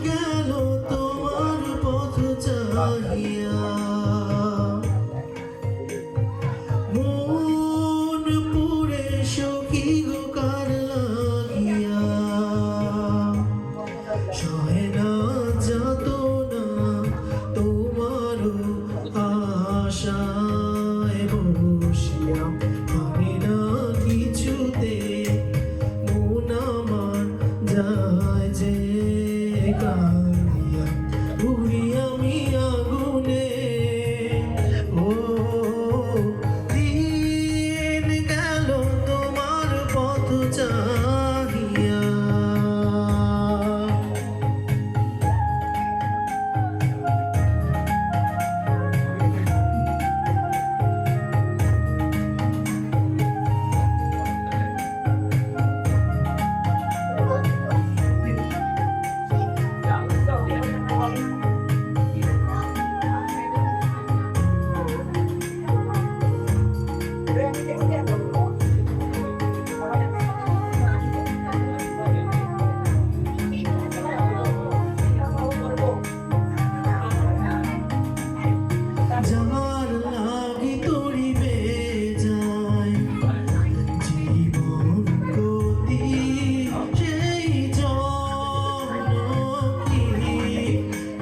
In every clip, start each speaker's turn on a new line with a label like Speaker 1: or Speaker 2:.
Speaker 1: গেল তোমার পথ চাহিয়া, মন পুরে সখী গো কার লাগিয়া, সহে না যাতনা তোমার আশায় বসিয়া, পারি না কিছুতে মন আমার যায় যে কালিয়া, পুরি আমি আগুনে। ও দিন গেল তোমার পথ চাহিয়া। যার লাগি তরিবে যায় জীবন গতি, সেই জনকি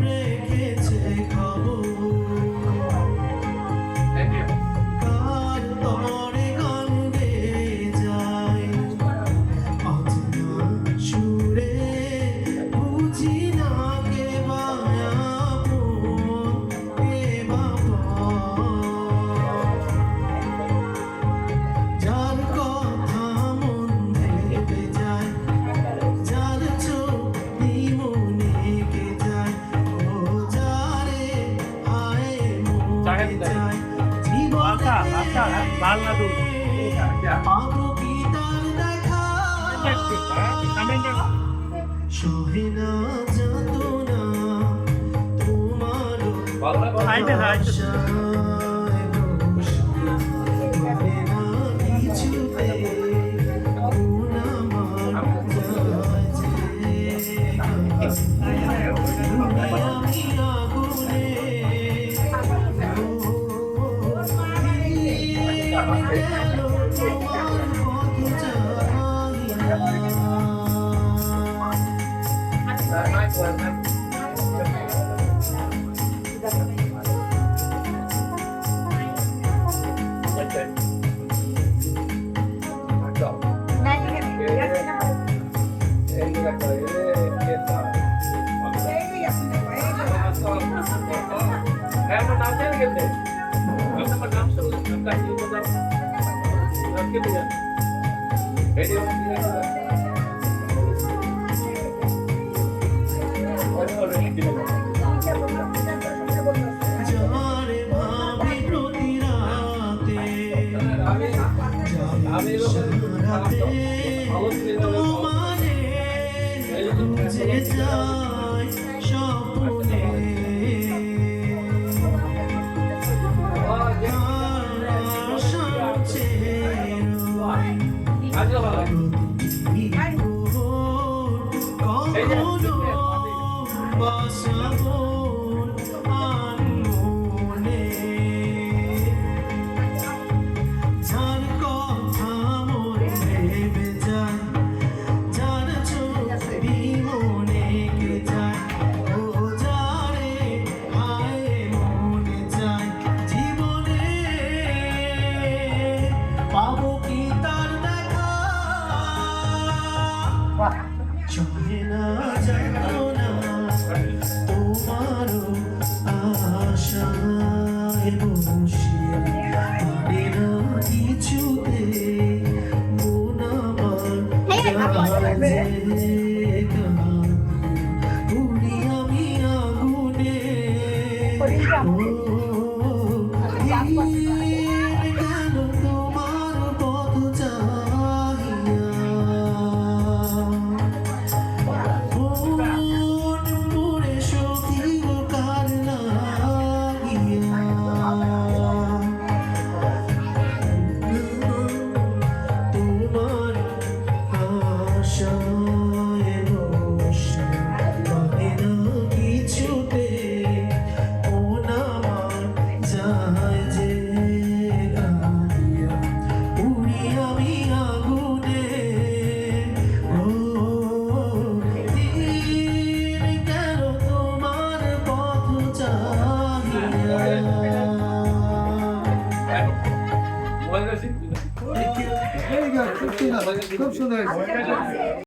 Speaker 1: রেখেছে খবর, কার তরে গান গেয়ে যায় অচেনা সুরে, বুঝি না কে বা আপন কে বা পর। যার কথা মন ভেবে যায়, যার ছবি মনে কে যায়, ও যারে আয় মনে যায় জীবনে, পাবো কি তার দেখা, সহে না যাতনা তোমার আশায় বসিয়া, পারে না কিছুতে মন আমার যায় যে কালিয়া, আমি আগুনে। ও দিন গেল তোমার পথ চাহিয়া। যারে ভাবি প্রতি রাতে, যারে সারাতে তোমারে খুঁজে যায় স্বপ্নে, তার আশার চেয়ে রই প্রতিটি প্রহর, কখনো বাসাবো আনমনে, যার কথা মন ভেবে যায়, যার ছবি মনে কে যায়, ও যারে আয় মনে যায় জীবনে, পাবো কি তার দেখা, সহে না যাতনা তোমার আশায় বসিয়া, পারে না কিছুতে মন আমার যায় যে কালিয়া, পুরি আমি আগুনে। ও দিন গেল তোমার পথ চাহিয়া, মন পুরে সখী গো কার লাগিয়া। চাহিয়া
Speaker 2: Very good. খুব সুন্দর খুব সুন্দর